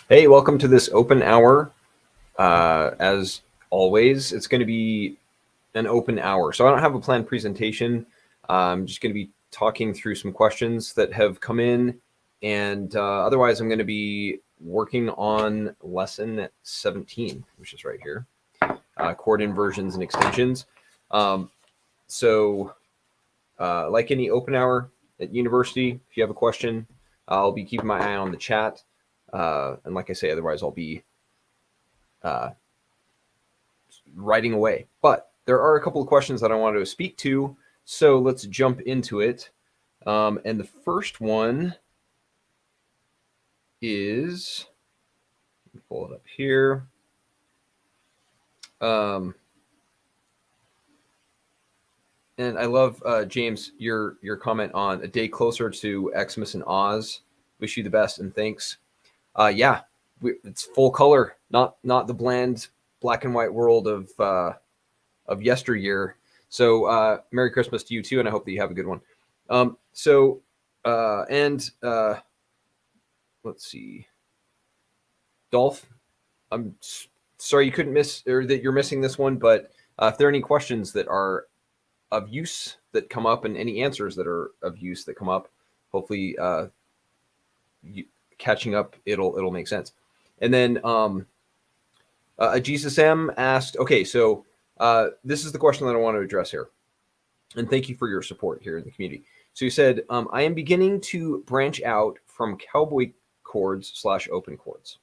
Hey, welcome to this open hour. As always, it's going to be an open hour. So I don't have a planned presentation. I'm just going to be talking through some questions that have come in. And otherwise, I'm going to be working on lesson 17, which is right here, chord inversions and extensions. Um, so like any open hour at university, if you have a question, I'll be keeping my eye on the chat. And like I say, otherwise I'll be writing away. But there are a couple of questions that I wanted to speak to, so let's jump into it. And the first one is, pull it up here. And I love, James, your comment on a day closer to Xmas and Oz. Wish you the best and thanks. Yeah, it's full color, not the bland black and white world of yesteryear. So Merry Christmas to you too, and I hope that you have a good one. Let's see, Dolph, I'm sorry you couldn't miss, or that you're missing this one, but if there are any questions that are of use that come up and any answers that are of use that come up, hopefully catching up, it'll make sense. And then Jesus M asked, okay, so this is the question that I want to address here. And thank you for your support here in the community. So he said, I am beginning to branch out from cowboy chords / open chords.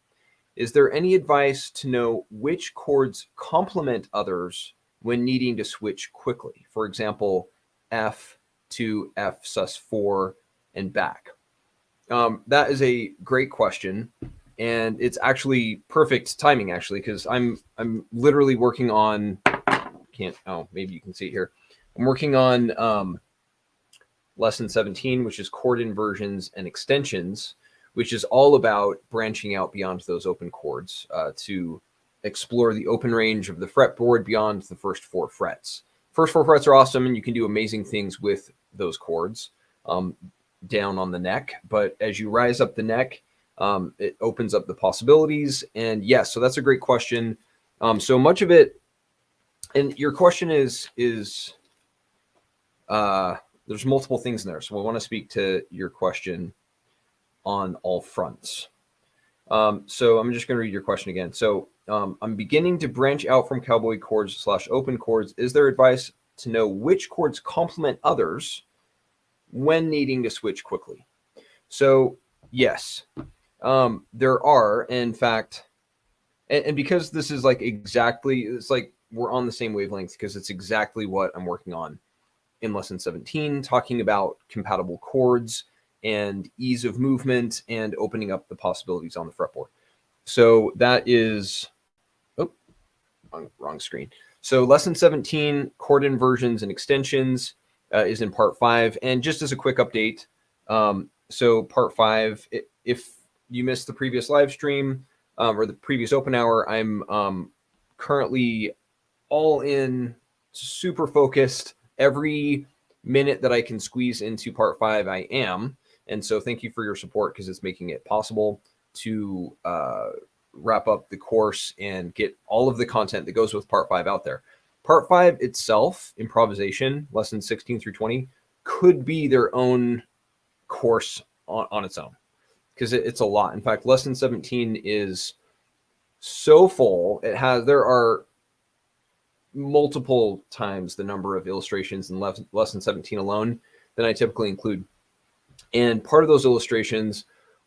Is there any advice to know which chords complement others when needing to switch quickly? For example, F to F sus4 and back. That is a great question. And it's actually perfect timing, actually, because I'm literally working on, maybe you can see it here. I'm working on lesson 17, which is chord inversions and extensions, which is all about branching out beyond those open chords to explore the open range of the fretboard beyond the first 4 frets. First 4 frets are awesome, and you can do amazing things with those chords down on the neck. But as you rise up the neck, it opens up the possibilities. And yes, so that's a great question. So much of it, and your question is there's multiple things in there. So I want to speak to your question on all fronts. So I'm just going to read your question again. So I'm beginning to branch out from cowboy chords / open chords. Is there advice to know which chords complement others when needing to switch quickly? So yes, there are, in fact, and because this is like exactly, it's like we're on the same wavelength because it's exactly what I'm working on in lesson 17, talking about compatible chords and ease of movement and opening up the possibilities on the fretboard. So that is, wrong screen. So lesson 17, chord inversions and extensions, is in part 5. And just as a quick update, so part 5, if you missed the previous live stream or the previous open hour, I'm currently all in, super focused. Every minute that I can squeeze into part 5, I am. And so thank you for your support, because it's making it possible to wrap up the course and get all of the content that goes with part 5 out there. Part 5 itself, improvisation, lessons 16 through 20, could be their own course on its own, because it's a lot. In fact, lesson 17 is so full. There are multiple times the number of illustrations in lesson 17 alone than I typically include. And part of those illustrations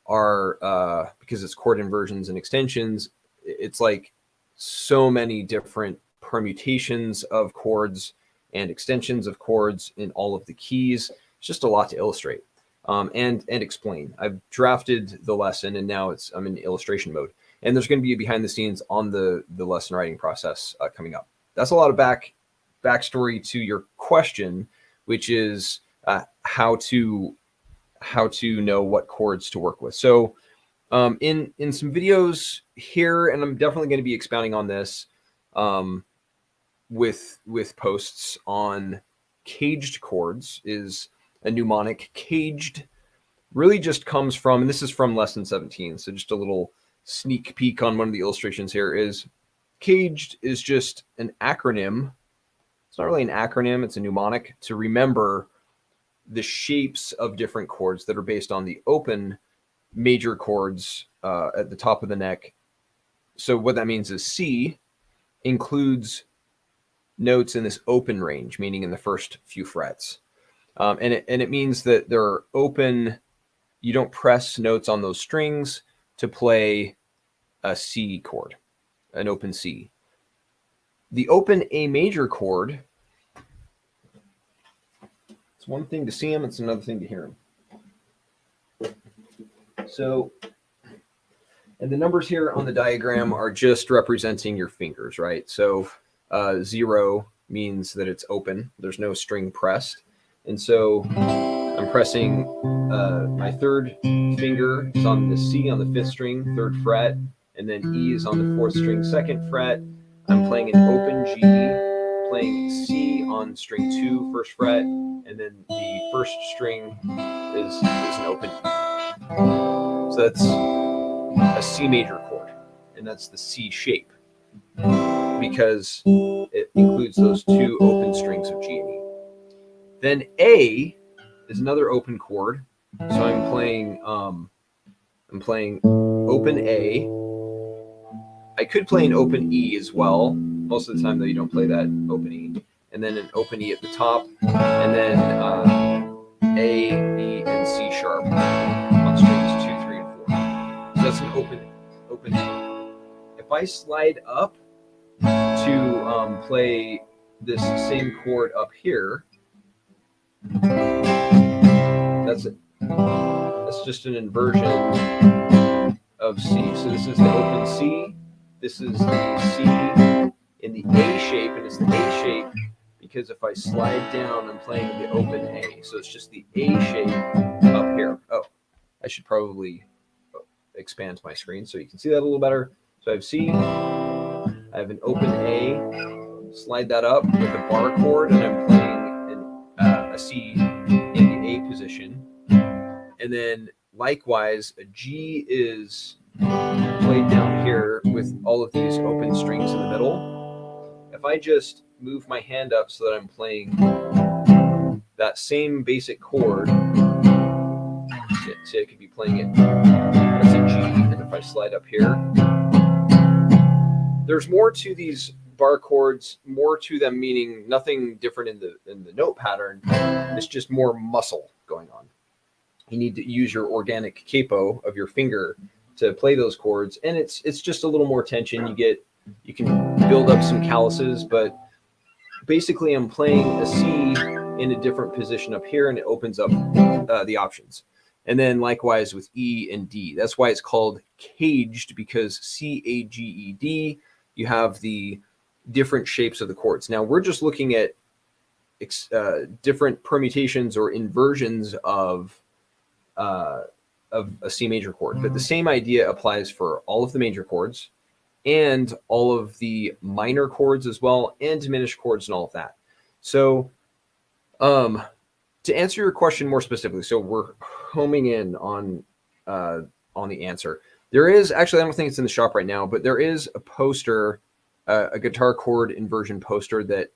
are, because it's chord inversions and extensions, it's like so many different permutations of chords and extensions of chords in all of the keys. It's just a lot to illustrate and explain. I've drafted the lesson, and now I'm in illustration mode. And there's going to be a behind the scenes on the lesson writing process coming up. That's a lot of backstory to your question, which is how to know what chords to work with. So in some videos here, and I'm definitely going to be expounding on this with posts on caged chords, is a mnemonic. Caged really just comes from, and this is from lesson 17, so just a little sneak peek on one of the illustrations here is caged is just an acronym. It's not really an acronym, it's a mnemonic to remember the shapes of different chords that are based on the open major chords at the top of the neck. So what that means is C includes notes in this open range, meaning in the first few frets. And it means that there are open, you don't press notes on those strings to play a C chord, an open C. The open A major chord, it's one thing to see them, it's another thing to hear them. So, and the numbers here on the diagram are just representing your fingers, right? So 0 means that it's open. There's no string pressed. And so I'm pressing my third finger is on the C on the 5th string, 3rd fret, and then E is on the 4th string, 2nd fret. I'm playing an open G, playing C on string 2, 1st fret, and then the 1st string is an open E. So that's a C major chord, and that's the C shape because it includes those 2 open strings of G and E. Then A is another open chord, so I'm playing open A. I could play an open E as well. Most of the time, though, you don't play that open E, and then an open E at the top, and then A, B, and C sharp on strings 2, 3, and 4. So that's an open E. If I slide up to play this same chord up here, that's it. That's just an inversion of C. So this is the open C. This is the C in the A shape, and it's the A shape because if I slide down, I'm playing the open A. So it's just the A shape up here. Oh, I should probably expand my screen so you can see that a little better. So I have C, I have an open A, slide that up with a bar chord, and I'm playing a C in the A position. And then likewise, a G is played down here with all of these open strings in the middle. If I just move my hand up so that I'm playing that same basic chord, say I could be playing it, that's a G, and if I slide up here, there's more to these bar chords, more to them meaning nothing different in the note pattern. It's just more muscle going on. You need to use your organic capo of your finger to play those chords, and it's just a little more tension. You can build up some calluses, but basically I'm playing a C in a different position up here, and it opens up the options. And then likewise with E and D. That's why it's called caged, because C-A-G-E-D, you have the different shapes of the chords. Now we're just looking at different permutations or inversions of a C major chord, but the same idea applies for all of the major chords and all of the minor chords as well, and diminished chords and all of that. So to answer your question more specifically, so we're homing in on the answer. There is actually, I don't think it's in the shop right now, but there is a poster, a guitar chord inversion poster that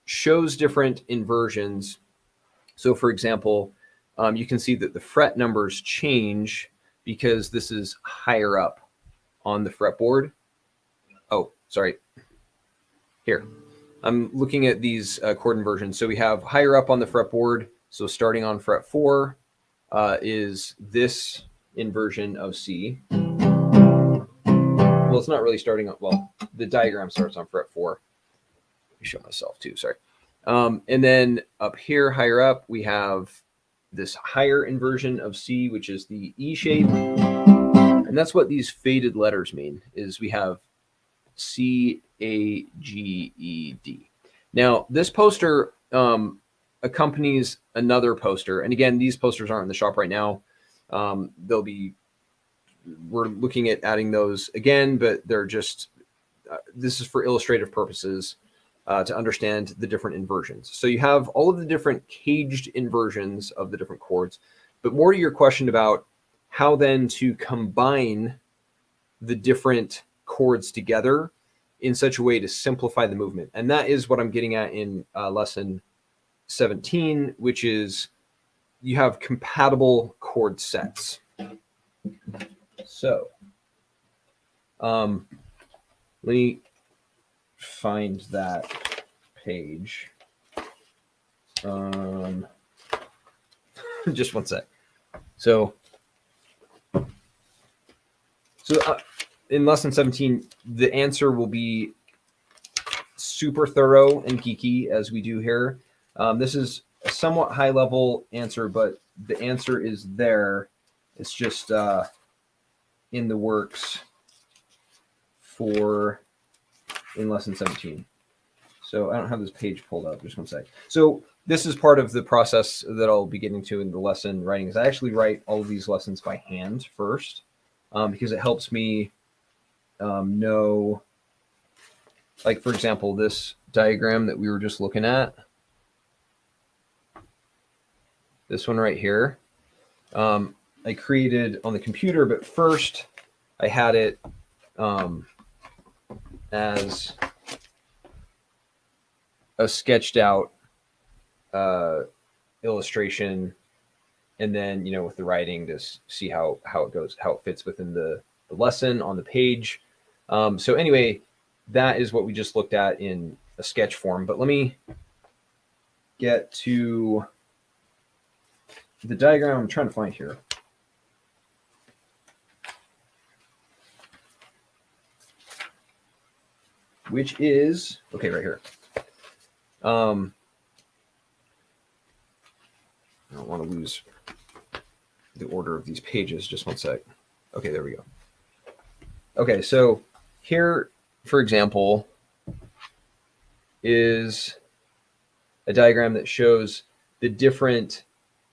shows different inversions. So for example, you can see that the fret numbers change because this is higher up on the fretboard. Oh, sorry. Here, I'm looking at these chord inversions. So we have higher up on the fretboard. So starting on fret 4 is this inversion of C. Well, it's not really starting on, well, the diagram starts on fret 4. Let me show myself too, sorry. And then up here, higher up, we have this higher inversion of C, which is the E shape. And that's what these faded letters mean, is we have C, A, G, E, D. Now, this poster accompanies another poster. And again, these posters aren't in the shop right now. We're looking at adding those again, but they're just, this is for illustrative purposes to understand the different inversions. So you have all of the different caged inversions of the different chords, but more to your question about how then to combine the different chords together in such a way to simplify the movement. And that is what I'm getting at in lesson 17, which is you have compatible chord sets. So let me find that page. Just one sec. So in lesson 17, the answer will be super thorough and geeky as we do here. This is a somewhat high level answer, but the answer is there. It's just in the works for in lesson 17. So I don't have this page pulled up. Just one sec. So this is part of the process that I'll be getting to in the lesson writing. Is I actually write all of these lessons by hand first, because it helps me know, like, for example, this diagram that we were just looking at, this one right here, I created on the computer, but first I had it as a sketched out illustration, and then, you know, with the writing to see how it goes, how it fits within the lesson on the page. So anyway, that is what we just looked at in a sketch form. But let me get to the diagram I'm trying to find here. Which is, okay, right here. I don't want to lose the order of these pages. Just one sec. Okay, there we go. Okay, so here, for example, is a diagram that shows the different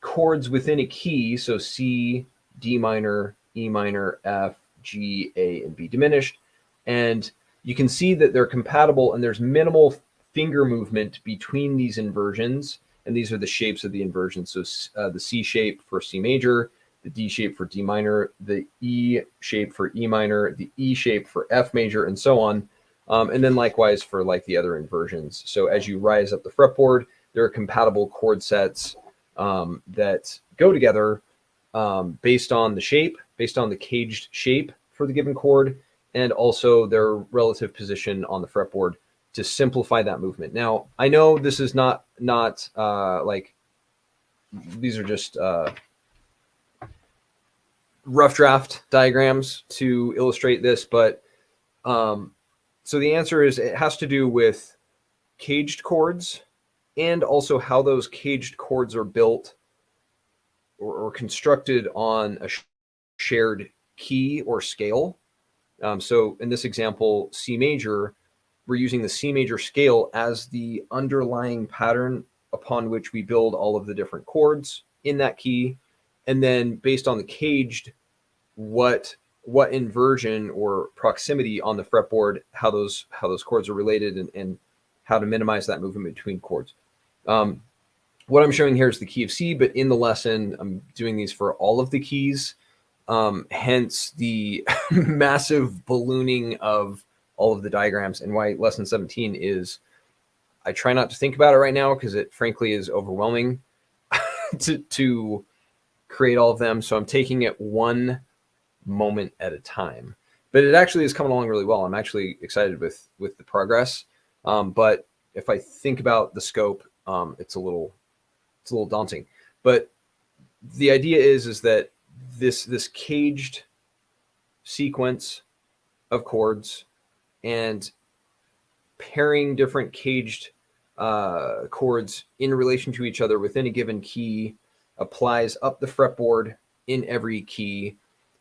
chords within a key. So C, D minor, E minor, F, G, A, and B diminished. And you can see that they're compatible, and there's minimal finger movement between these inversions. And these are the shapes of the inversion. So the C shape for C major, the D shape for D minor, the E shape for E minor, the E shape for F major, and so on. And then likewise for like the other inversions. So as you rise up the fretboard, there are compatible chord sets that go together based on the shape, based on the caged shape for the given chord, and also their relative position on the fretboard to simplify that movement. Now, I know this is not like, these are just rough draft diagrams to illustrate this, but so the answer is it has to do with caged chords, and also how those caged chords are built or constructed on a shared key or scale. So in this example, C major, we're using the C major scale as the underlying pattern upon which we build all of the different chords in that key. And then based on the caged, what inversion or proximity on the fretboard, how those chords are related, and how to minimize that movement between chords. What I'm showing here is the key of C, but in the lesson, I'm doing these for all of the keys. Hence the massive ballooning of all of the diagrams, and why lesson 17 is, I try not to think about it right now because it frankly is overwhelming to create all of them. So I'm taking it one moment at a time, but it actually is coming along really well. I'm actually excited with the progress. But if I think about the scope, it's a little daunting. But the idea is that this caged sequence of chords and pairing different caged chords in relation to each other within a given key applies up the fretboard in every key.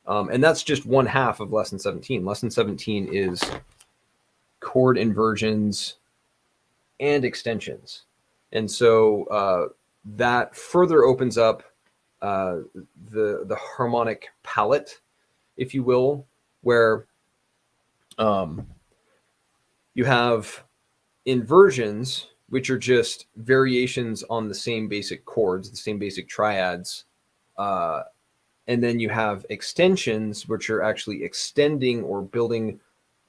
And that's just one half of lesson 17. Lesson 17 is chord inversions and extensions. And so that further opens up the harmonic palette, if you will, where you have inversions, which are just variations on the same basic chords, the same basic triads. And And then you have extensions, which are actually extending or building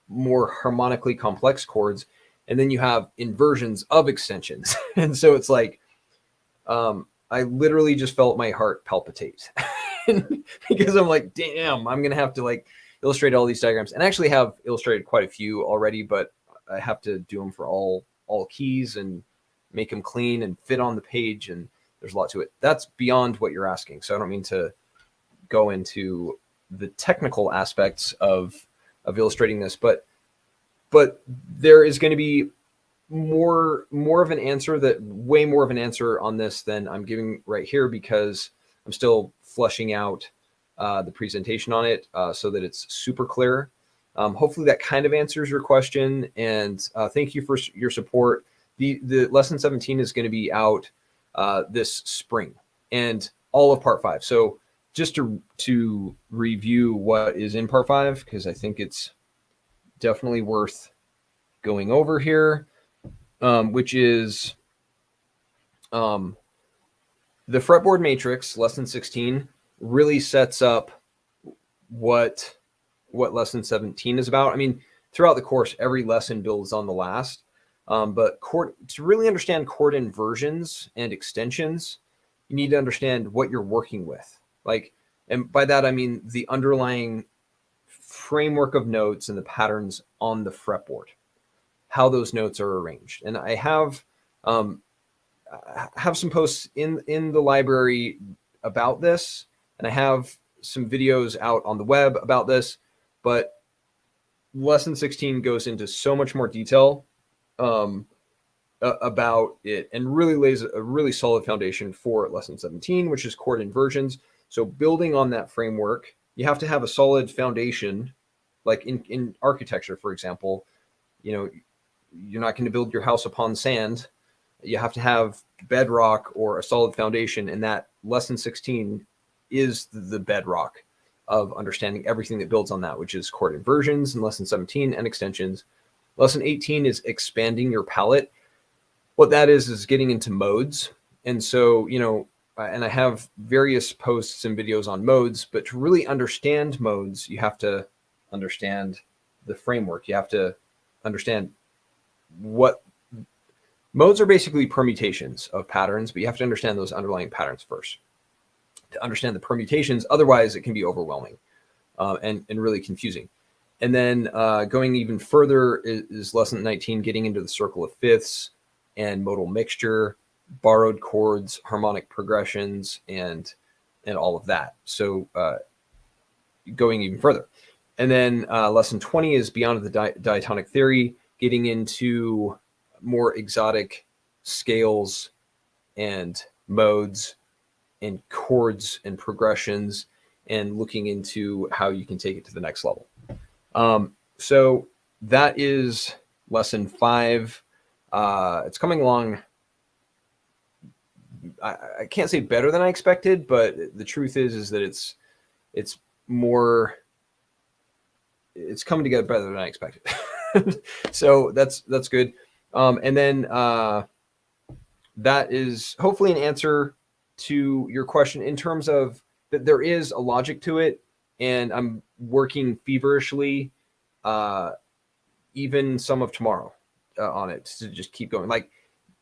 more harmonically complex chords. And then you have inversions of extensions. And so it's like, I literally just felt my heart palpitate because I'm like, damn, I'm going to have to like illustrate all these diagrams, and I actually have illustrated quite a few already, but I have to do them for all keys and make them clean and fit on the page. And there's a lot to it. That's beyond what you're asking. So I don't mean to go into the technical aspects of illustrating this, but there is going to be more of an answer, that way more of an answer on this than I'm giving right here, because I'm still fleshing out the presentation on it so that it's super clear. Hopefully that kind of answers your question, and thank you for your support. The lesson 17 is going to be out this spring, and all of part 5. So just to review what is in part 5, because I think it's definitely worth going over here, which is the fretboard matrix. Lesson 16 really sets up what lesson 17 is about. I mean, throughout the course, every lesson builds on the last, but to really understand chord inversions and extensions, you need to understand what you're working with. Like, and by that I mean the underlying framework of notes and the patterns on the fretboard, how those notes are arranged. And I have some posts in the library about this, and I have some videos out on the web about this, but lesson 16 goes into so much more detail about it, and really lays a really solid foundation for lesson 17, which is chord inversions. So building on that framework, you have to have a solid foundation. Like in architecture, for example, you're not going to build your house upon sand. You have to have bedrock or a solid foundation, and that lesson 16 is the bedrock of understanding everything that builds on that, which is chord inversions in lesson 17 and extensions. Lesson 18 is expanding your palette. What that is getting into modes. And so, and I have various posts and videos on modes, but to really understand modes, you have to understand the framework. You have to understand what modes are. Basically permutations of patterns, but you have to understand those underlying patterns first to understand the permutations. Otherwise it can be overwhelming and really confusing. And then going even further is lesson 19, getting into the circle of fifths and modal mixture, borrowed chords, harmonic progressions, and all of that. So going even further. And then lesson 20 is beyond the diatonic theory, getting into more exotic scales and modes and chords and progressions, and looking into how you can take it to the next level. So that is lesson 5. It's coming along. I can't say better than I expected, but the truth is that it's coming together better than I expected. So that's good. And then that is hopefully an answer to your question, in terms of that there is a logic to it, and I'm working feverishly even some of tomorrow on it to just keep going. Like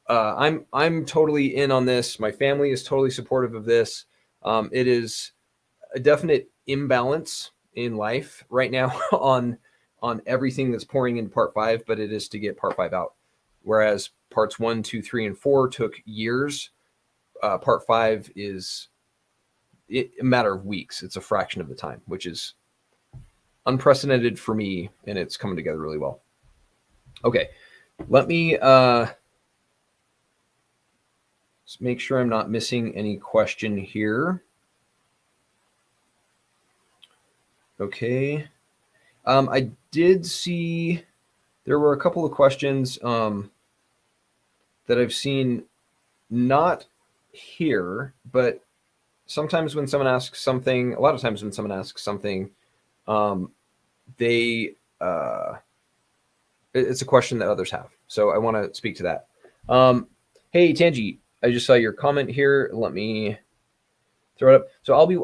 I'm totally in on this. My family is totally supportive of this. It is a definite imbalance in life right now on everything that's pouring into part 5, but it is to get part 5 out. Whereas parts 1, 2, 3, and 4 took years. Part 5 is a matter of weeks. It's a fraction of the time, which is unprecedented for me, and it's coming together really well. Okay, let me just make sure I'm not missing any question here. Okay. I did see there were a couple of questions that I've seen not here, but sometimes when someone asks something, a lot of times when someone asks something, it's a question that others have. So I want to speak to that. Hey, Tanji, I just saw your comment here. throw it up. So I'll be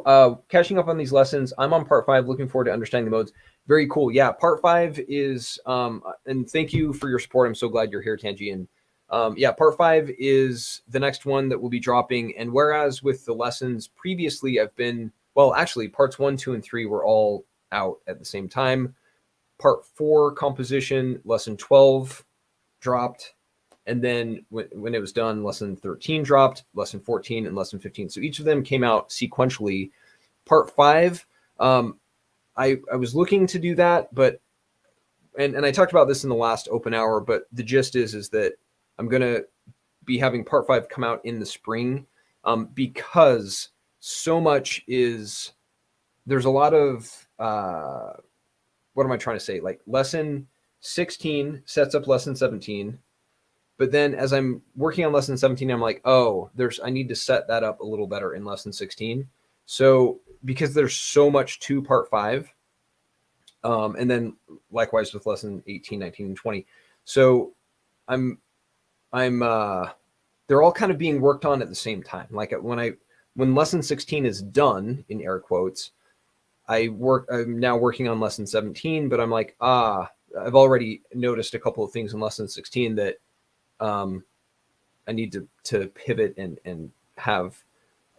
catching up on these lessons. I'm on part 5, looking forward to understanding the modes. Very cool. Yeah, part 5 is, and thank you for your support. I'm so glad you're here, Tanji. And yeah, part 5 is the next one that will be dropping. And whereas with the lessons previously, actually parts 1, 2, and 3 were all out at the same time. Part 4 composition, lesson 12 dropped. And then when it was done, lesson 13 dropped, lesson 14, and lesson 15. So each of them came out sequentially. Part 5, I was looking to do that, but and I talked about this in the last open hour, but the gist is that I'm gonna be having part 5 come out in the spring, because so much there's a lot of what am I trying to say? Like lesson 16 sets up lesson 17, but then as I'm working on lesson 17, I'm like, oh, I need to set that up a little better in lesson 16. So because there's so much to part 5, and then likewise with lesson 18, 19, and 20. So I'm they're all kind of being worked on at the same time. Like when lesson 16 is done, in air quotes, I'm now working on lesson 17, but I'm like, I've already noticed a couple of things in lesson 16 that I need to pivot and have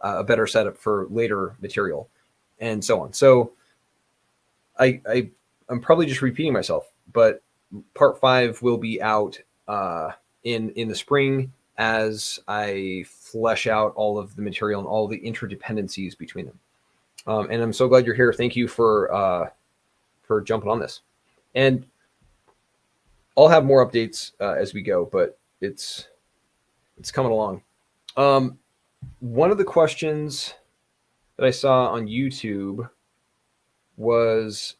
a better setup for later material and so on. So I'm probably just repeating myself, but part 5 will be out in the spring as I flesh out all of the material and all the interdependencies between them. And I'm so glad you're here. Thank you for jumping on this. And I'll have more updates as we go, but it's coming along. One of the questions that I saw on YouTube was,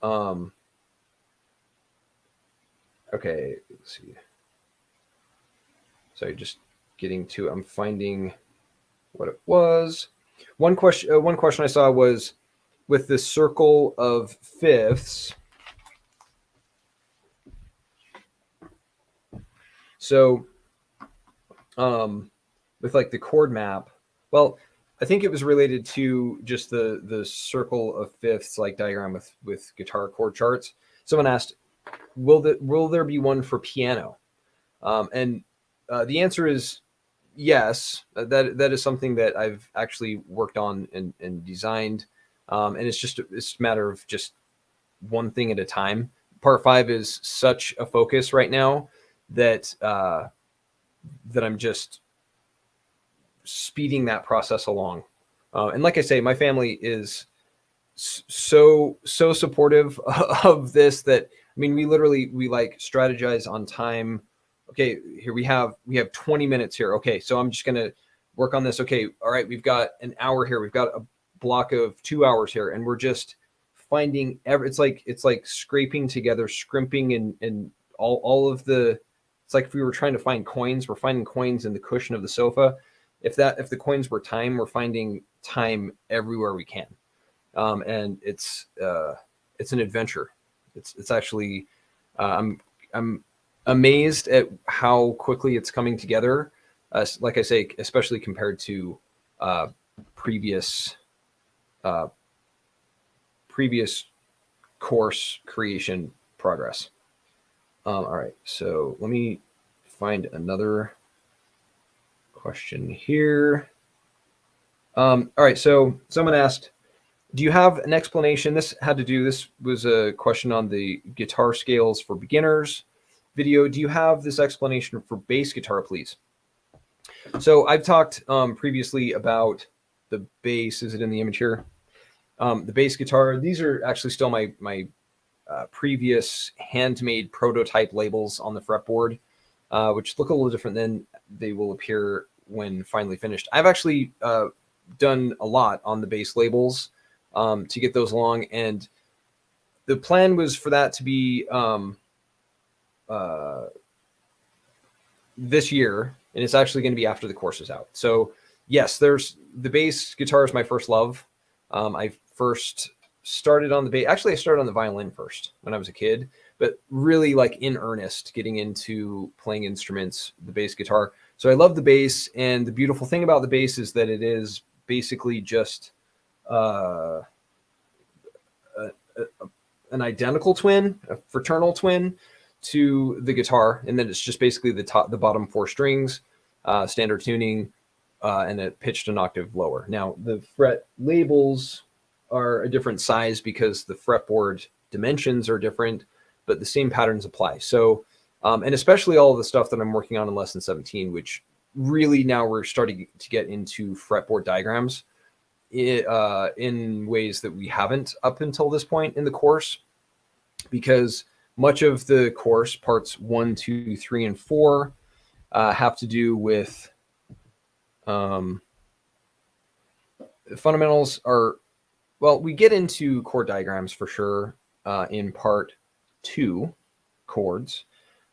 okay, let's see. Sorry, just getting to, I'm finding what it was. One question I saw was with the circle of fifths. So, with like the chord map, well, I think it was related to just the circle of fifths like diagram with guitar chord charts. Someone asked, will there be one for piano? And the answer is yes. That is something that I've actually worked on and designed, and it's a matter of just one thing at a time. Part 5 is such a focus right now that I'm just speeding that process along. And like I say, my family is so supportive of this that, I mean, we like strategize on time. Okay, here we have 20 minutes here. Okay, so I'm just going to work on this. Okay, all right, we've got an hour here. We've got a block of 2 hours here, and we're just finding it's like scraping together, scrimping and all of the, it's like if we were trying to find coins, we're finding coins in the cushion of the sofa. If the coins were time, we're finding time everywhere we can. And it's an adventure. It's actually, I'm amazed at how quickly it's coming together. Like I say, especially compared to previous course creation progress. All right, so let me find another question here. All right, so someone asked, do you have an explanation? This was a question on the guitar scales for beginners video. Do you have this explanation for bass guitar, please? So I've talked previously about the bass. Is it in the image here? The bass guitar. These are actually still my previous handmade prototype labels on the fretboard, which look a little different than they will appear when finally finished. I've actually done a lot on the bass labels to get those along, and the plan was for that to be this year, and it's actually going to be after the course is out. So yes, there's the bass guitar is my first love. I first started on the bass. Actually, I started on the violin first when I was a kid, but really like in earnest getting into playing instruments, the bass guitar. So I love the bass, and the beautiful thing about the bass is that it is basically just uh, a, an identical twin, a fraternal twin to the guitar, and then it's just basically the bottom four strings, standard tuning, and it pitched an octave lower. Now the fret labels are a different size because the fretboard dimensions are different, but the same patterns apply. So, and especially all of the stuff that I'm working on in Lesson 17, which really now we're starting to get into fretboard diagrams in ways that we haven't up until this point in the course, because much of the course, parts 1, 2, 3, and 4, have to do with fundamentals are, well, we get into chord diagrams for sure in part 2, chords,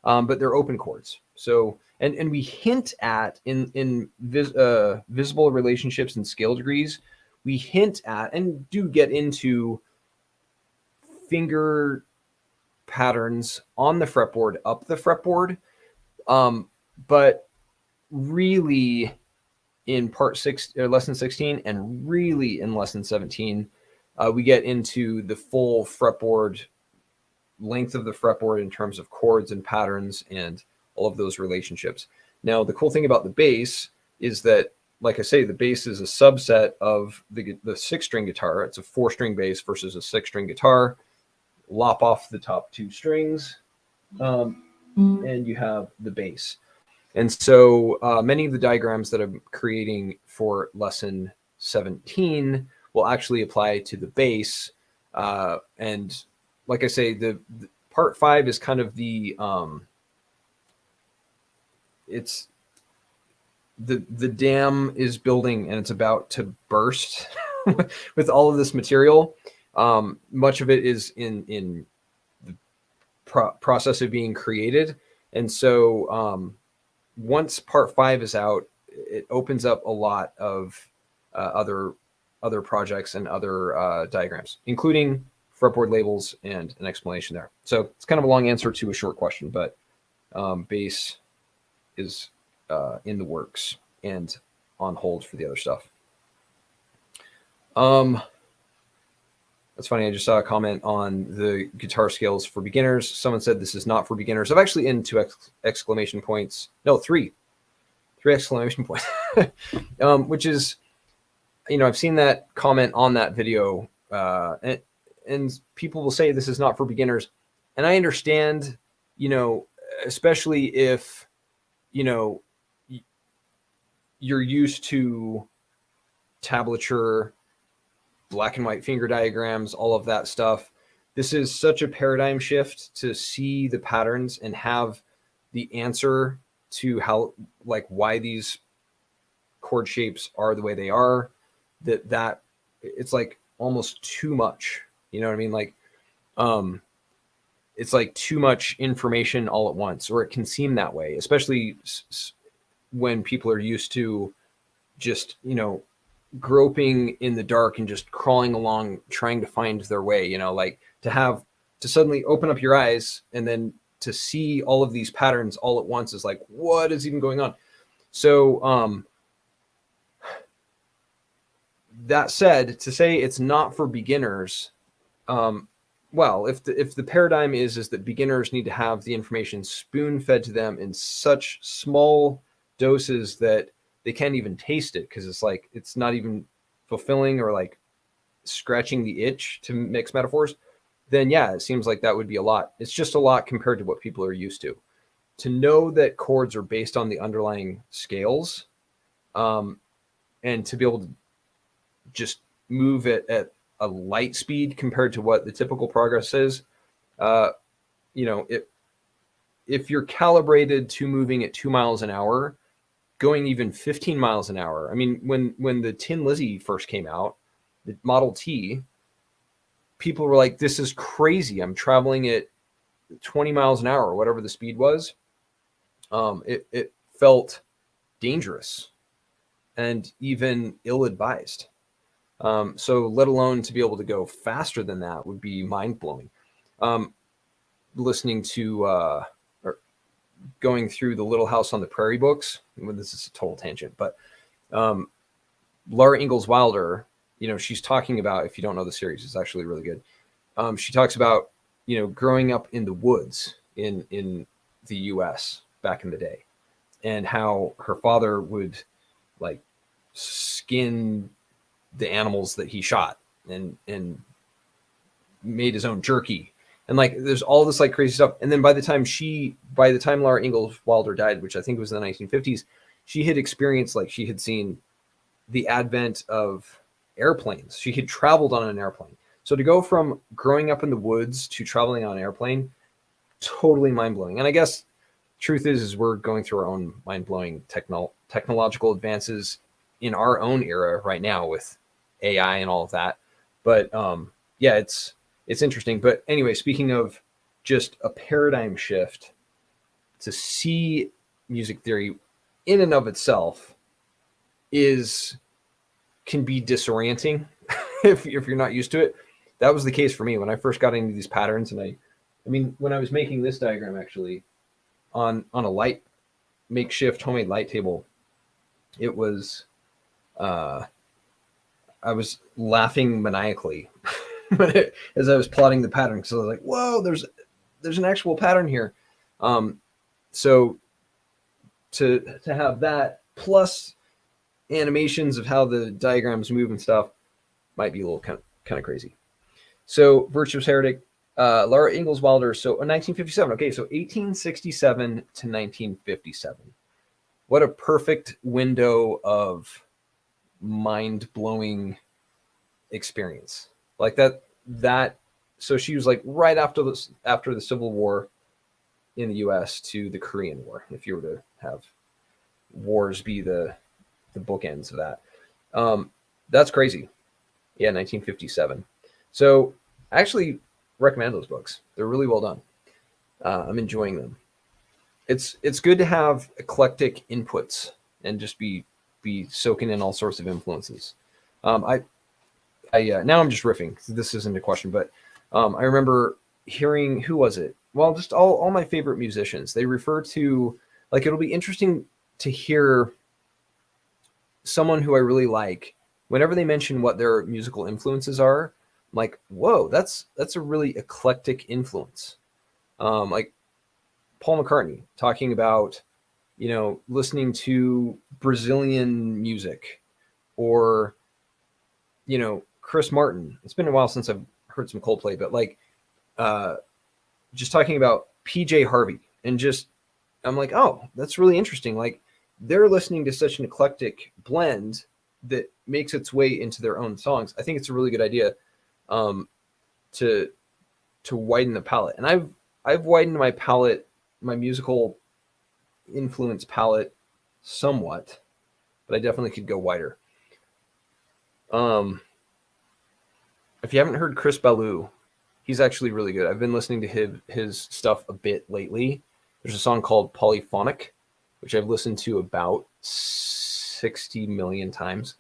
but they're open chords. So, and we hint at in visible relationships and scale degrees, we hint at and do get into finger patterns on the fretboard, up the fretboard, but really in part 6 or lesson 16, and really in lesson 17, we get into the full fretboard length of the fretboard in terms of chords and patterns and all of those relationships. Now, the cool thing about the bass is that, like I say, the bass is a subset of the 6-string guitar. It's a 4-string bass versus a 6-string guitar. Lop off the top 2 strings, and you have the bass. And so many of the diagrams that I'm creating for lesson 17 will actually apply to the bass. And like I say, the part 5 is kind of the it's the dam is building and it's about to burst with all of this material. Much of it is in the process of being created, and so once part 5 is out, it opens up a lot of other projects and other diagrams, including fretboard labels and an explanation there. So it's kind of a long answer to a short question, but bass is in the works and on hold for the other stuff. That's funny. I just saw a comment on the guitar scales for beginners. Someone said this is not for beginners. I've actually in 2 exclamation points. No, 3 exclamation points, which is, I've seen that comment on that video, and people will say this is not for beginners. And I understand, especially if, you're used to tablature, black and white finger diagrams, all of that stuff. This is such a paradigm shift to see the patterns and have the answer to how, like, why these chord shapes are the way they are, that it's like almost too much. You know what I mean? Like, it's like too much information all at once, or it can seem that way, especially when people are used to just, groping in the dark and just crawling along, trying to find their way, like to suddenly open up your eyes and then to see all of these patterns all at once is like, what is even going on? So, that said, to say it's not for beginners, well, if the paradigm is that beginners need to have the information spoon-fed to them in such small doses that they can't even taste it because it's not even fulfilling or like scratching the itch, to mix metaphors, then yeah, it seems like that would be a lot. It's just a lot compared to what people are used to. To know that chords are based on the underlying scales, and to be able to just move it at a light speed compared to what the typical progress is, if you're calibrated to moving at 2 miles an hour, going even 15 miles an hour. I mean, when the Tin Lizzy first came out, the Model T, people were like, this is crazy. I'm traveling at 20 miles an hour, or whatever the speed was. It felt dangerous and even ill-advised. So let alone to be able to go faster than that would be mind-blowing. Listening to or going through the Little House on the Prairie books, well, this is a total tangent, but Laura Ingalls Wilder, she's talking about, if you don't know the series, it's actually really good. She talks about, growing up in the woods in the US back in the day, and how her father would like skin the animals that he shot and made his own jerky. And like there's all this like crazy stuff. And then by the time Laura Ingalls Wilder died, which I think was in the 1950s, she had experienced, like, she had seen the advent of airplanes. She had traveled on an airplane. So to go from growing up in the woods to traveling on an airplane, totally mind-blowing. And I guess truth is we're going through our own mind-blowing technological advances in our own era right now with AI and all of that. But yeah, it's interesting. But anyway, speaking of just a paradigm shift, to see music theory in and of itself can be disorienting if you're not used to it. That was the case for me when I first got into these patterns. And I mean, when I was making this diagram, actually, on a makeshift homemade light table, it was, I was laughing maniacally as I was plotting the pattern. So I was like, whoa, there's an actual pattern here. So to have that plus animations of how the diagrams move and stuff might be a little kind of crazy. So Virtuous Heretic, Laura Ingalls Wilder. So in 1957. Okay, so 1867 to 1957. What a perfect window of mind-blowing experience. Like that. So she was like right after the Civil War in the U.S. to the Korean War, if you were to have wars be the bookends of that. That's crazy. Yeah, 1957. So I actually recommend those books. They're really well done. I'm enjoying them. It's good to have eclectic inputs and just be soaking in all sorts of influences. I now I'm just riffing. This isn't a question, but I remember hearing, who was it? Well, just all my favorite musicians. They refer to, like, it'll be interesting to hear someone who I really like, whenever they mention what their musical influences are, I'm like, whoa, that's a really eclectic influence. Like Paul McCartney talking about, listening to Brazilian music, or, Chris Martin. It's been a while since I've heard some Coldplay, but like, just talking about PJ Harvey, and just, I'm like, oh, that's really interesting. Like, they're listening to such an eclectic blend that makes its way into their own songs. I think it's a really good idea to widen the palette. And I've widened my palette, my musical influence palette somewhat, but I definitely could go wider. If you haven't heard Chris Ballou, he's actually really good. I've been listening to his stuff a bit lately. There's a song called Polyphonic, which I've listened to about 60 million times.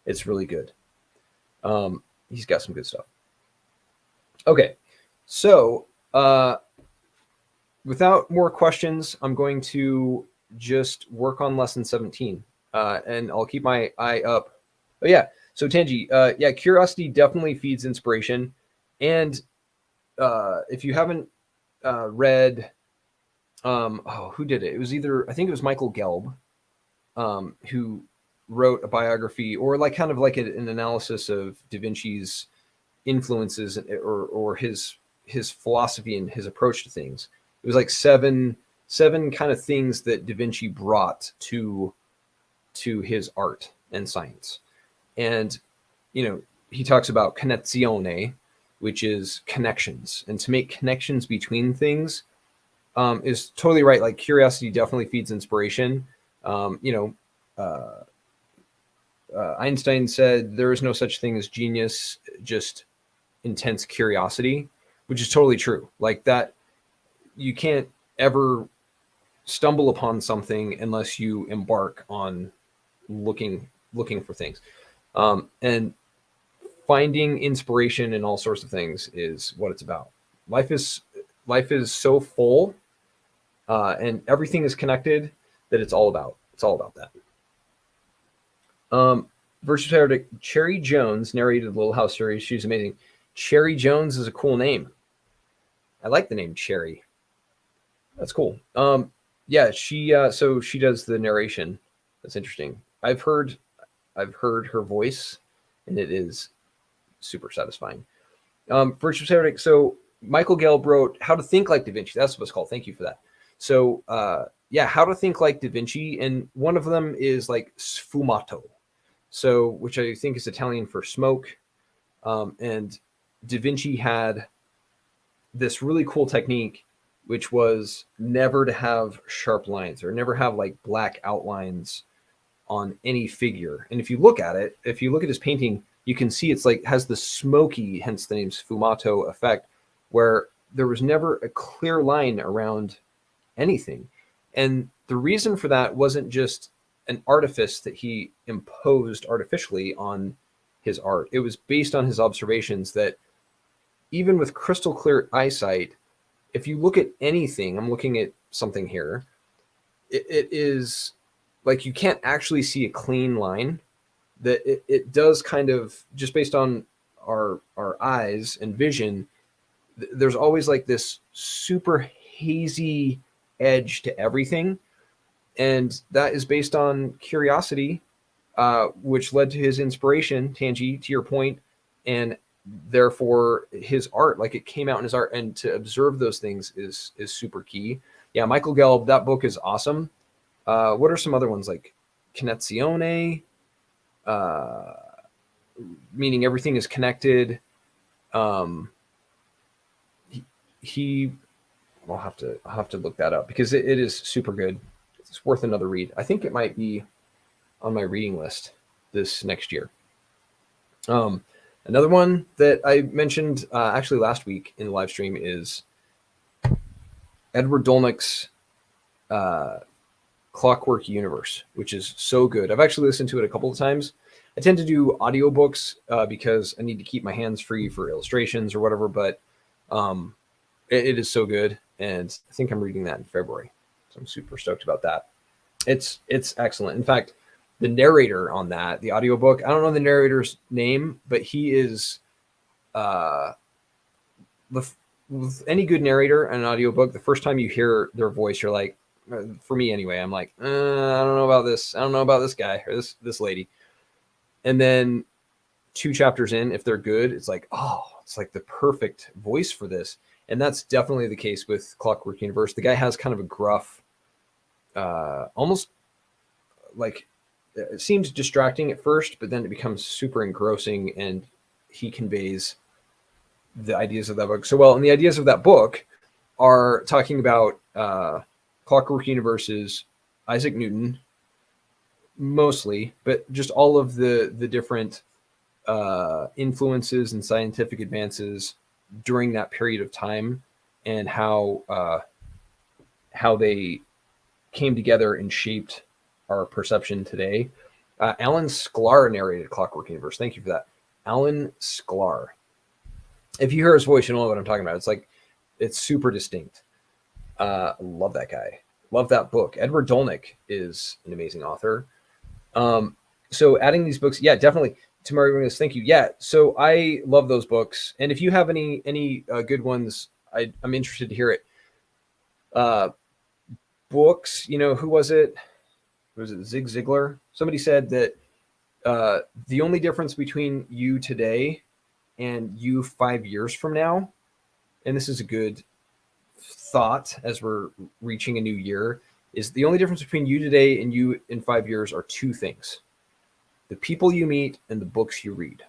It's really good. He's got some good stuff. Okay, so without more questions, I'm going to just work on lesson 17, and I'll keep my eye up. Oh yeah, so Tanji, yeah, curiosity definitely feeds inspiration, and if you haven't read, who did it? It was I think it was Michael Gelb, who wrote a biography, or like kind of like an analysis of Da Vinci's influences, or his philosophy and his approach to things. It was like seven kind of things that Da Vinci brought to his art and science. And he talks about connezione, which is connections, and to make connections between things is totally right. Like, curiosity definitely feeds inspiration. Einstein said there is no such thing as genius, just intense curiosity, which is totally true. Like that, you can't ever stumble upon something unless you embark on looking for things, and finding inspiration in all sorts of things is what it's about. Life is so full, and everything is connected, that it's all about that. Virtuous Heretic, Cherry Jones narrated the Little House series. She's amazing. Cherry Jones is a cool name. I like the name Cherry. That's cool. Yeah, so she does the narration. That's interesting. I've heard her voice, and it is super satisfying. Virtuous Heretic. So Michael Gelb wrote How to Think Like Da Vinci. That's what it's called. Thank you for that. So yeah, How to Think Like Da Vinci, and one of them is like sfumato, so which I think is Italian for smoke. And Da Vinci had this really cool technique, which was never to have sharp lines or never have like black outlines on any figure. And if you look at it, if you look at his painting, you can see it's like has the smoky, hence the name sfumato effect, where there was never a clear line around anything. And the reason for that wasn't just an artifice that he imposed artificially on his art. It was based on his observations that even with crystal clear eyesight, if you look at anything, I'm looking at something here, it is like you can't actually see a clean line. That it does kind of, just based on our eyes and vision, there's always like this super hazy edge to everything. And that is based on curiosity, which led to his inspiration, Tanji, to your point, and therefore his art, like it came out in his art, and to observe those things is super key. Yeah, Michael Gelb, that book is awesome. What are some other ones like Connessione, meaning everything is connected. He I'll have to look that up because it is super good. It's worth another read. I think it might be on my reading list this next year. Another one that I mentioned actually last week in the live stream is Edward Dolnick's Clockwork Universe, which is so good. I've actually listened to it a couple of times. I tend to do audiobooks because I need to keep my hands free for illustrations or whatever, but it is so good. And I think I'm reading that in February. So I'm super stoked about that. It's excellent. In fact, the narrator on that, the audiobook, I don't know the narrator's name, but he is with any good narrator and an audiobook, the first time you hear their voice, you're like, for me anyway, I'm like, I don't know about this. I don't know about this guy or this lady. And then 2 chapters in, if they're good, it's like, oh, it's like the perfect voice for this. And that's definitely the case with Clockwork Universe. The guy has kind of a gruff, almost like, it seems distracting at first, but then it becomes super engrossing, and he conveys the ideas of that book so well. And the ideas of that book are talking about Clockwork Universe's Isaac Newton, mostly, but just all of the different influences and scientific advances during that period of time, and how they came together and shaped our perception today. Alan Sklar narrated Clockwork Universe. Thank you for that. Alan Sklar. If you hear his voice, you know what I'm talking about. It's like, it's super distinct. Love that guy. Love that book. Edward Dolnick is an amazing author. So adding these books, yeah, definitely. Tamari Wingus, thank you. Yeah, so I love those books. And if you have any good ones, I'm interested to hear it. Books, who was it? Was it Zig Ziglar? Somebody said that the only difference between you today and you 5 years from now, and this is a good thought as we're reaching a new year, is the only difference between you today and you in 5 years are 2 things: the people you meet and the books you read,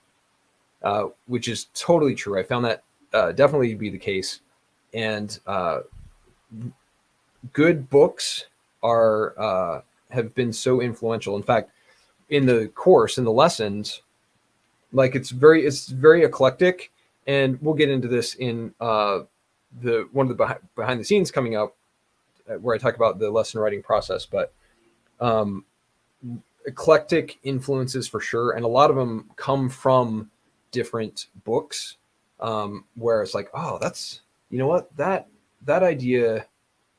which is totally true. I found that definitely to be the case. And good books have been so influential. In fact, in the course, in the lessons, like it's very eclectic, and we'll get into this in the one of the behind the scenes coming up, where I talk about the lesson writing process. But eclectic influences for sure, and a lot of them come from different books, where it's like, oh, that's, that idea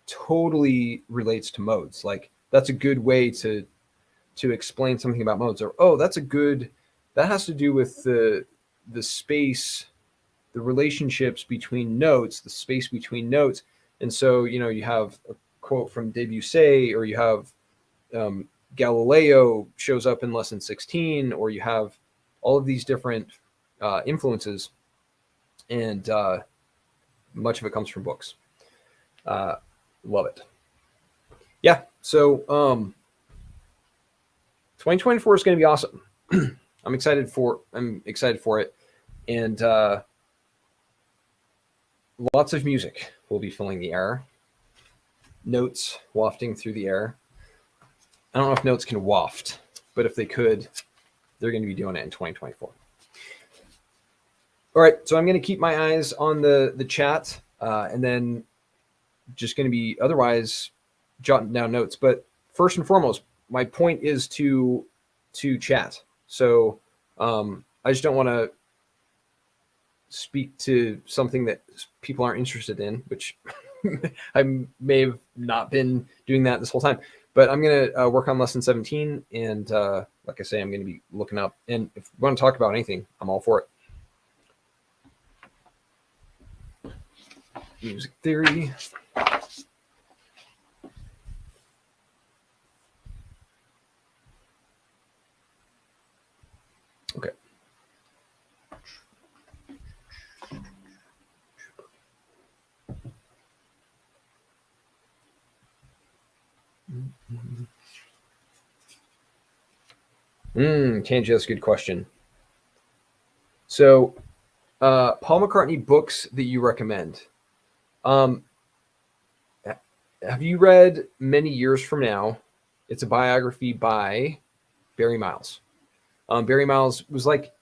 totally relates to modes. Like, that's a good way to to explain something about modes, or oh, that has to do with the space, the relationships between notes, the space between notes. And so, you have a quote from Debussy, or you have Galileo shows up in lesson 16, or you have all of these different influences, and much of it comes from books. Love it. Yeah. So 2024 is going to be awesome. I'm excited for it. And lots of music will be filling the air. Notes wafting through the air. I don't know if notes can waft, but if they could, they're going to be doing it in 2024. All right, so I'm going to keep my eyes on the chat, and then just going to be otherwise jotting down notes. But first and foremost, my point is to chat. So I just don't want to speak to something that people aren't interested in, which I may have not been doing that this whole time. But I'm going to work on lesson 17. And like I say, I'm going to be looking up. And if we want to talk about anything, I'm all for it. Music theory. Okay. Tangi, that's a good question. So, Paul McCartney books that you recommend. Have you read Many Years From Now? It's a biography by Barry Miles. Barry Miles was like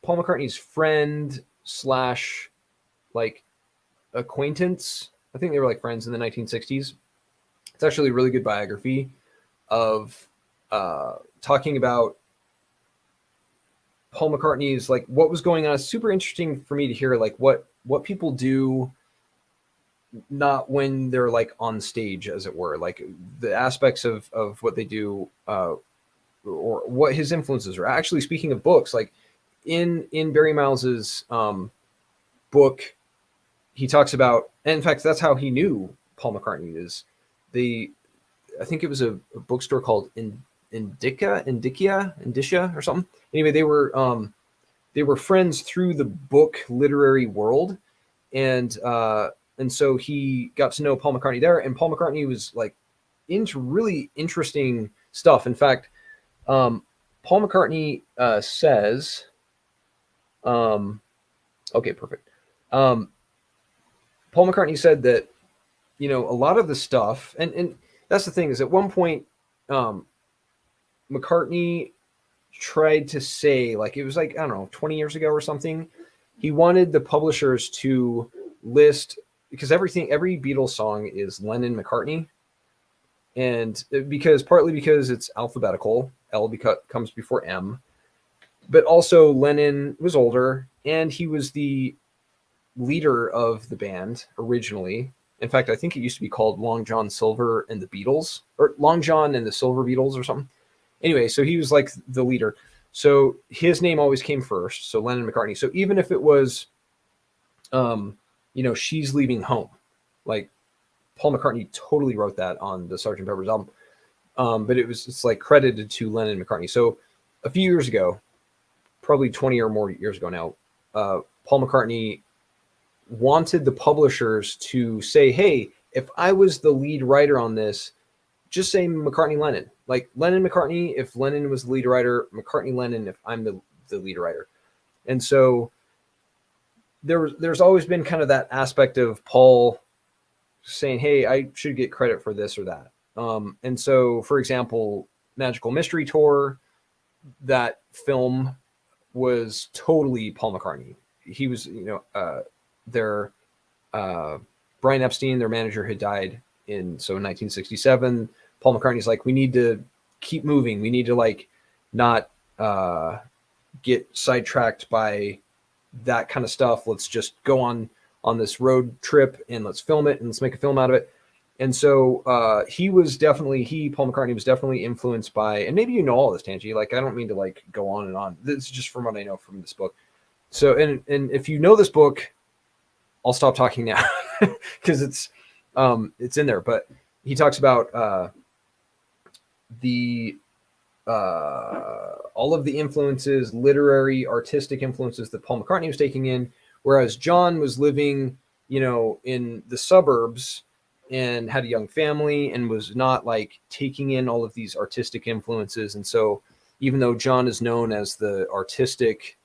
Paul McCartney's friend / like acquaintance. I think they were like friends in the 1960s. It's actually a really good biography of talking about Paul McCartney's, like, what was going on. It's super interesting for me to hear, like, what people do, not when they're like on stage, as it were, like the aspects of what they do, or what his influences are. Actually, speaking of books, like in Barry Miles's book, he talks about, and in fact, that's how he knew Paul McCartney. Is I think it was a bookstore called Indicia or something. Anyway, they were friends through the book literary world, and so he got to know Paul McCartney there, and Paul McCartney was like into really interesting stuff. In fact, Paul McCartney says, okay, perfect. Paul McCartney said that, a lot of the stuff, and that's the thing, is at one point, McCartney tried to say, like, it was like, I don't know, 20 years ago or something, he wanted the publishers to list, because every Beatles song is Lennon-McCartney, and partly because it's alphabetical, L comes before M, but also Lennon was older, and he was the leader of the band originally. In fact, I think it used to be called Long John Silver and the Beatles, or Long John and the Silver Beatles or something. Anyway, so he was like the leader. So his name always came first. So Lennon McCartney. So even if it was, She's Leaving Home, like Paul McCartney totally wrote that on the Sgt. Pepper's album. But it's like credited to Lennon McCartney. So a few years ago, probably 20 or more years ago now, Paul McCartney wanted the publishers to say, hey, if I was the lead writer on this, just say McCartney Lennon. Like Lennon McCartney if Lennon was the lead writer, McCartney Lennon if I'm the lead writer. And so there's always been kind of that aspect of Paul saying, hey, I should get credit for this or that. And so, for example, Magical Mystery Tour, that film was totally Paul McCartney. He was, Brian Epstein, their manager, had died in 1967. Paul McCartney's like, we need to keep moving. We need to like not get sidetracked by that kind of stuff. Let's just go on this road trip and let's film it and let's make a film out of it. And so Paul McCartney was definitely influenced by, and maybe you know all this, Tanji. Like, I don't mean to like go on and on. This is just from what I know from this book. So, and if you know this book, I'll stop talking now because it's in there. But he talks about all of the influences, literary, artistic influences that Paul McCartney was taking in, whereas John was living, in the suburbs and had a young family and was not like taking in all of these artistic influences. And so even though John is known as the artistic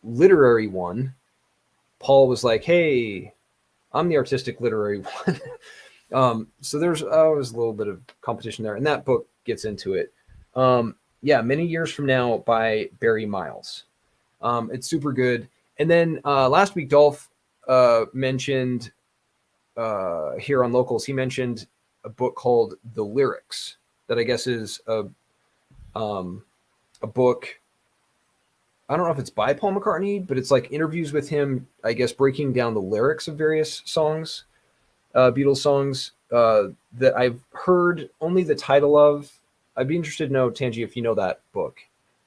literary one, Paul was like, hey, I'm the artistic literary one. So there's always a little bit of competition there. And that book gets into it. Many Years from Now by Barry Miles. It's super good. And then last week, Dolph mentioned here on Locals, he mentioned a book called The Lyrics that I guess is a book. I don't know if it's by Paul McCartney, but it's like interviews with him, I guess, breaking down the lyrics of various songs, Beatles songs that I've heard only the title of. I'd be interested to know, Tanji, if you know that book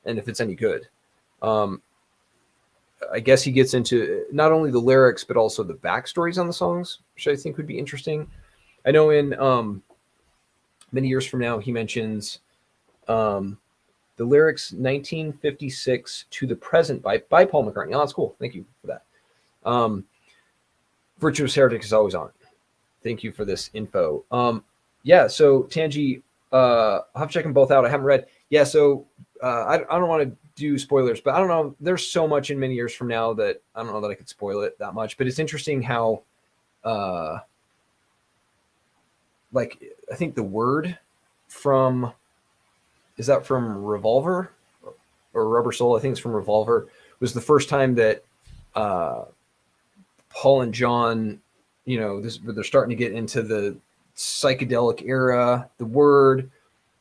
and if it's any good. I guess he gets into not only the lyrics, but also the backstories on the songs, which I think would be interesting. I know in Many Years from Now, he mentions the lyrics 1956 to the present by Paul McCartney. Oh, that's cool. Thank you for that. Virtuous Heretic is always on. Thank you for this info. So Tanji, I'll have to check them both out. I haven't read. Yeah, so I don't want to do spoilers, but I don't know. There's so much in Many Years from Now that I don't know that I could spoil it that much. But it's interesting how, like, I think the word from, is that from Revolver or Rubber Soul? I think it's from Revolver. Was the first time that Paul and John, they're starting to get into the psychedelic era, the word,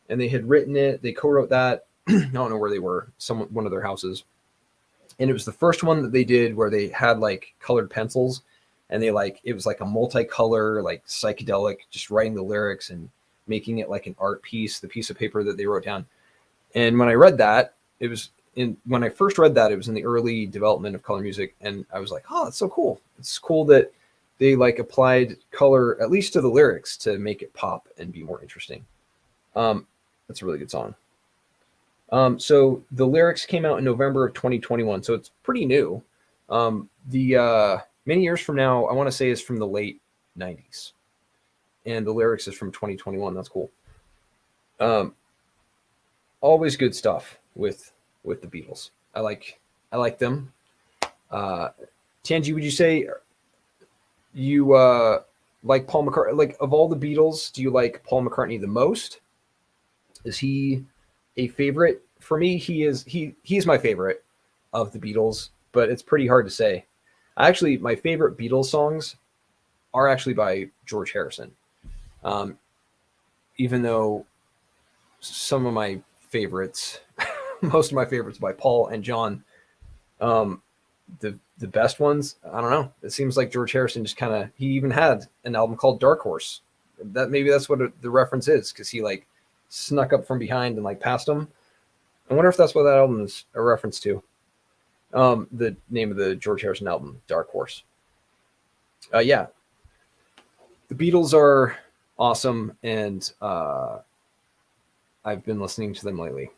and they had written it. They co-wrote that. I don't know where they were, one of their houses. And it was the first one that they did where they had like colored pencils and it was like a multicolor, like psychedelic, just writing the lyrics and making it like an art piece, the piece of paper that they wrote down. And when I read that, when I first read that, it was in the early development of color music. And I was like, oh, that's so cool. It's cool that they like applied color, at least to the lyrics, to make it pop and be more interesting. That's a really good song. So the lyrics came out in November of 2021, so it's pretty new. The Many Years from Now, I want to say, is from the late 90s, and the lyrics is from 2021. That's cool. Always good stuff with the Beatles. I like them. Tanji, would you say you like Paul McCartney? Like, of all the Beatles, do you like Paul McCartney the most? Is he a favorite? For me, he's my favorite of the Beatles, but it's pretty hard to say. Actually, my favorite Beatles songs are actually by George Harrison. Even though some of my favorites, most of my favorites by Paul and John, the best ones, I don't know. It seems like George Harrison just he even had an album called Dark Horse. Maybe that's what the reference is, because he like snuck up from behind and like passed him. I wonder if that's what that album is a reference to. The name of the George Harrison album, Dark Horse. The Beatles are awesome, and I've been listening to them lately.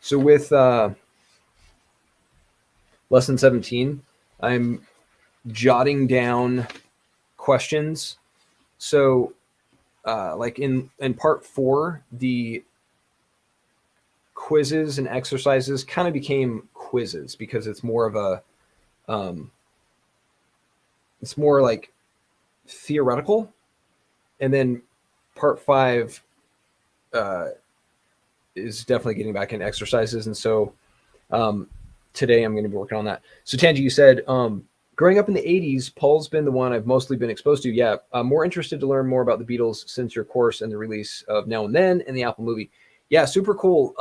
So with lesson 17, I'm jotting down questions. So like in part 4, the quizzes and exercises kind of became quizzes because it's more of a it's more like theoretical. And then part 5 is definitely getting back into exercises. And so today I'm going to be working on that. So Tanji, you said growing up in the 80s, Paul's been the one I've mostly been exposed to. Yeah, I'm more interested to learn more about the Beatles since your course and the release of Now and Then and the Apple movie. Yeah, super cool.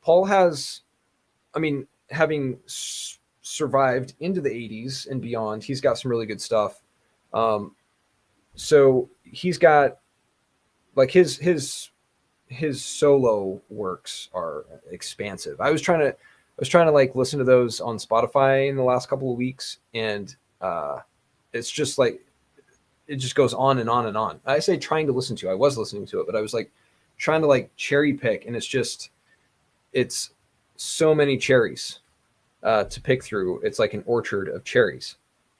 Paul has, I mean, having survived into the 80s and beyond, he's got some really good stuff. Um, so he's got like his solo works are expansive. I was trying to like listen to those on Spotify in the last couple of weeks, and it's just like it just goes on and on and on. I say trying to listen to. I was listening to it, but I was like trying to like cherry pick, and it's so many cherries to pick through. It's like an orchard of cherries,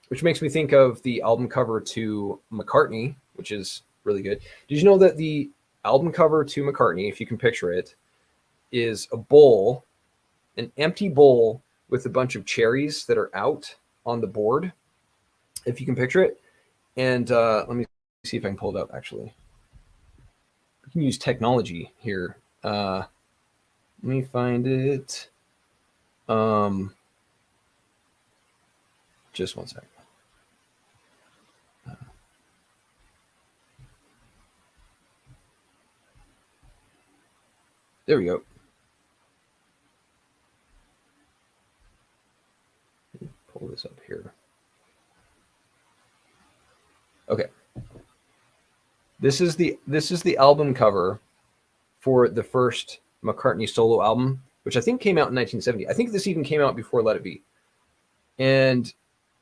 which makes me think of the album cover to McCartney, which is really good. Did you know that the album cover to McCartney, if you can picture it, is a bowl, an empty bowl with a bunch of cherries that are out on the board, if you can picture it. And let me see if I can pull it up, actually. We can use technology here. Let me find it. Just one second. There we go. Pull this up here. Okay. This is the album cover for the first McCartney solo album, which I think came out in 1970. I think this even came out before Let It Be. And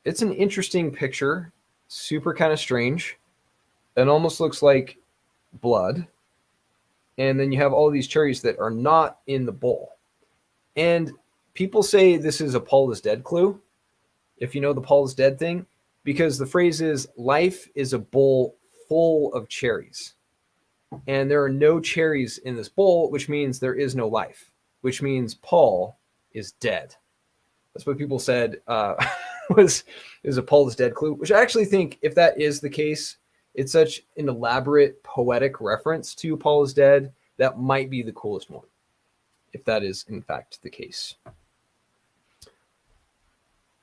it's an interesting picture, super kind of strange. It almost looks like blood. And then you have all these cherries that are not in the bowl. And people say this is a Paul is dead clue, if you know the Paul is dead thing, because the phrase is life is a bowl full of cherries. And there are no cherries in this bowl, which means there is no life, which means Paul is dead. That's what people said is a Paul is dead clue, which I actually think if that is the case, it's such an elaborate poetic reference to Paul is dead. That might be the coolest one, if that is in fact the case.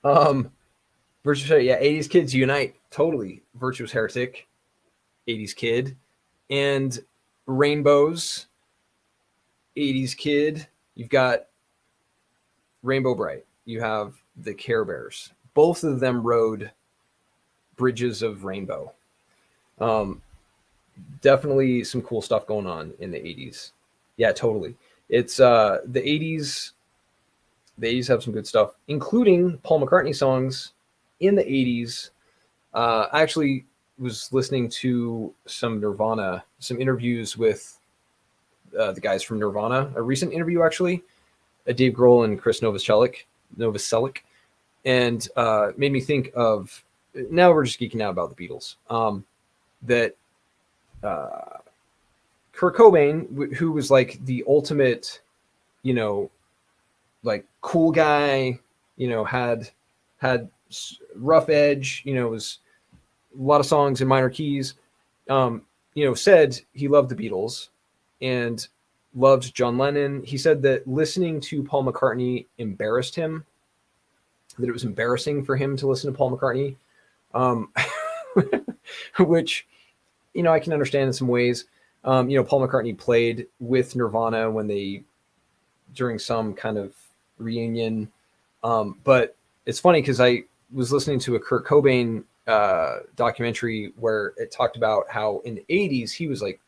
Virtuous, yeah, 80s kids unite. Totally. Virtuous Heretic, 80s kid, and Rainbows, 80s kid. You've got Rainbow Bright. You have the Care Bears. Both of them rode Bridges of Rainbow. Definitely some cool stuff going on in the 80s. Yeah, totally. It's the 80s. The 80s have some good stuff, including Paul McCartney songs in the 80s. I actually was listening to some Nirvana, some interviews with the guys from Nirvana, a recent interview actually, Dave Grohl and Chris Novoselic, and made me think of, now we're just geeking out about the Beatles, that Kurt Cobain, who was like the ultimate, like cool guy, had rough edge, was a lot of songs in minor keys, said he loved the Beatles and loved John Lennon. He said that listening to Paul McCartney embarrassed him, that it was embarrassing for him to listen to Paul McCartney, which, I can understand in some ways. Paul McCartney played with Nirvana during some kind of reunion. But it's funny because I was listening to a Kurt Cobain documentary where it talked about how in the 80s, he was like,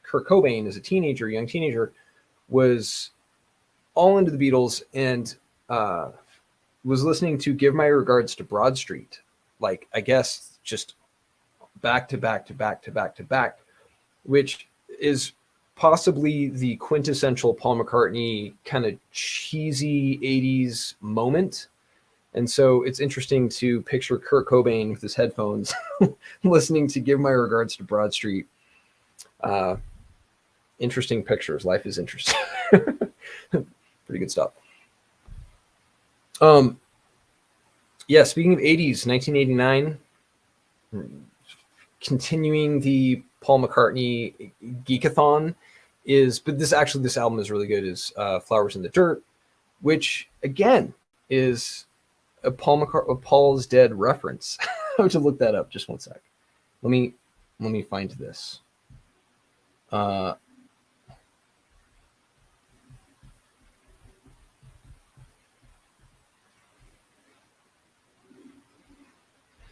Kurt Cobain as a young teenager, was all into the Beatles and was listening to Give My Regards to Broad Street, like, I guess just back to back to back to back to back, which is possibly the quintessential Paul McCartney kind of cheesy 80s moment. And so it's interesting to picture Kurt Cobain with his headphones listening to Give My Regards to Broad Street. Interesting pictures. Life is interesting. Pretty good stuff. Yeah, speaking of 80s, 1989, continuing the Paul McCartney geekathon but this album is really good, is Flowers in the Dirt, which again is a Paul's Dead reference. I have to look that up. Just one sec. Let me find this. Uh,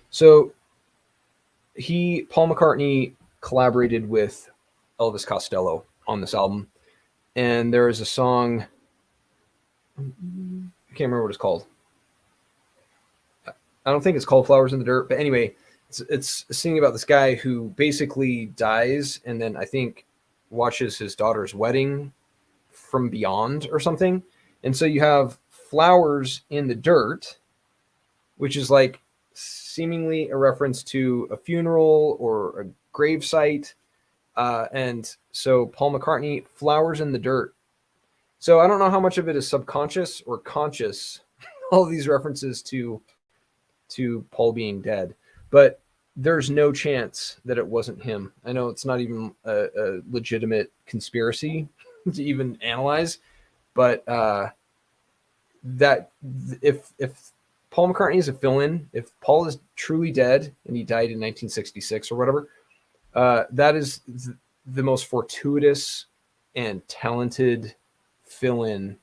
so Paul McCartney collaborated with Elvis Costello on this album, and there is a song. I can't remember what it's called. I don't think it's called "Flowers in the Dirt," but anyway, it's singing about this guy who basically dies, and then I think watches his daughter's wedding from beyond or something. And so you have flowers in the dirt, which is like seemingly a reference to a funeral or a grave site. And so Paul McCartney, flowers in the dirt. So I don't know how much of it is subconscious or conscious, all these references to Paul being dead, but there's no chance that it wasn't him. I know it's not even a legitimate conspiracy to even analyze, but that if Paul McCartney is a fill-in, if Paul is truly dead and he died in 1966 or whatever, that is the most fortuitous and talented fill-in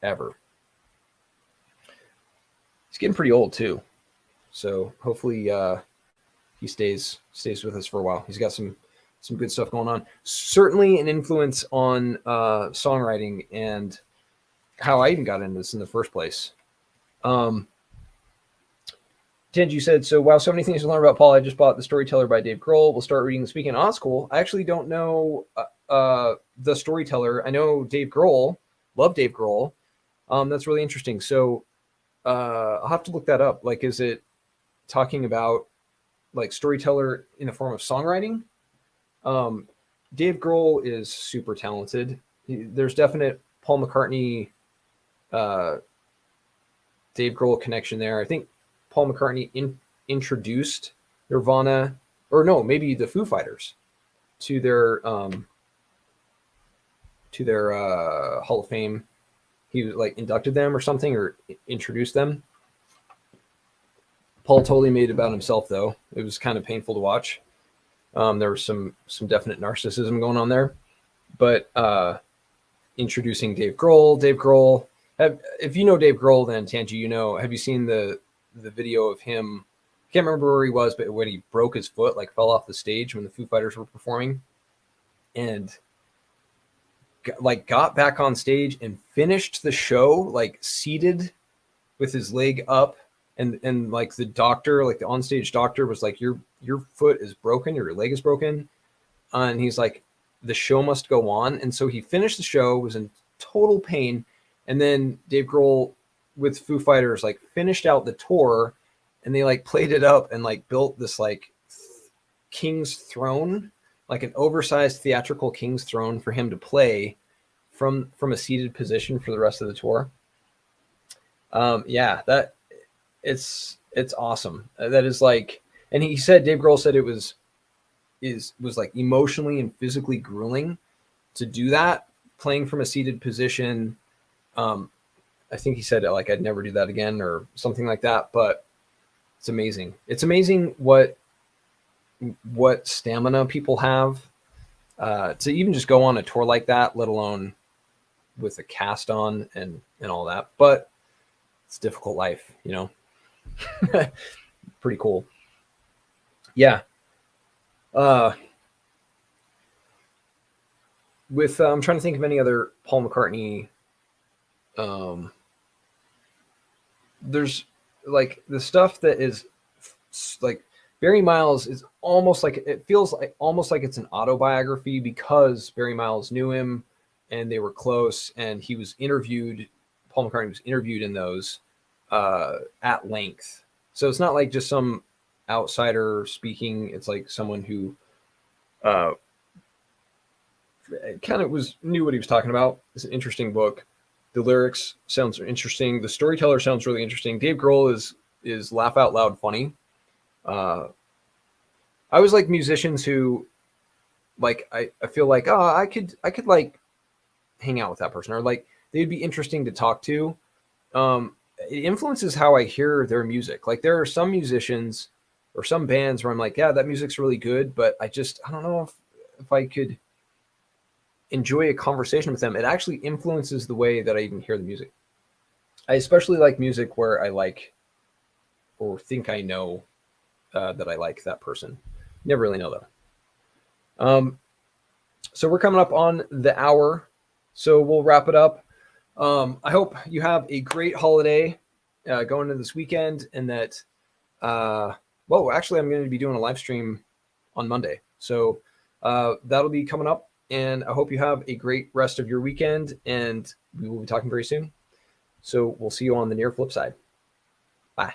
ever. He's getting pretty old too, so hopefully he stays with us for a while. He's got some good stuff going on. Certainly an influence on songwriting and how I even got into this in the first place. Tenji said, so wow, so many things to learn about Paul. I just bought The Storyteller by Dave Grohl. We'll start reading this weekend. Cool. I actually don't know The Storyteller. I know Dave Grohl. Love Dave Grohl. That's really interesting. So I'll have to look that up. Like, is it talking about like storyteller in the form of songwriting? Dave Grohl is super talented. There's definite Paul McCartney, Dave Grohl connection there. I think Paul McCartney introduced Nirvana, or no, maybe the Foo Fighters to their Hall of Fame. He like inducted them or something, or introduced them. Paul totally made it about himself, though. It was kind of painful to watch. There was some definite narcissism going on there, but introducing Dave Grohl. If you know Dave Grohl, then Tanji, you know. Have you seen the video of him? I can't remember where he was, but when he broke his foot, like fell off the stage when the Foo Fighters were performing, and got back on stage and finished the show like seated with his leg up. And like the doctor, like the onstage doctor was like, your foot is broken, your leg is broken. And he's like, the show must go on. And so he finished the show, was in total pain. And then Dave Grohl with Foo Fighters, like finished out the tour, and they like played it up and like built this like king's throne, like an oversized theatrical king's throne for him to play from a seated position for the rest of the tour. Yeah, that it's awesome. That is like, and he said, Dave Grohl said it was like emotionally and physically grueling to do that, playing from a seated position. I think he said like, I'd never do that again or something like that, but it's amazing. It's amazing what stamina people have to even just go on a tour like that, let alone with a cast on and all that. But it's a difficult life, you know. Pretty cool. Yeah. With I'm trying to think of any other Paul McCartney. There's like the stuff that is like Barry Miles is almost like, it feels like almost like it's an autobiography, because Barry Miles knew him and they were close, and he was interviewed. Paul McCartney was interviewed in those at length. So it's not like just some outsider speaking. It's like someone who kind of knew what he was talking about. It's an interesting book. The lyrics sounds interesting. The storyteller sounds really interesting. Dave Grohl is laugh out loud funny. I always like musicians who, like, I feel like, oh, I could like hang out with that person, or like they'd be interesting to talk to. It influences how I hear their music. Like there are some musicians or some bands where I'm like, yeah, that music's really good, but I don't know if I could enjoy a conversation with them, it actually influences the way that I even hear the music. I especially like music where I like or think I know that I like that person. Never really know though. So we're coming up on the hour, so we'll wrap it up. I hope you have a great holiday going into this weekend, and that well, actually, I'm going to be doing a live stream on Monday, so that'll be coming up. And I hope you have a great rest of your weekend, and we will be talking very soon. So we'll see you on the near flip side. Bye.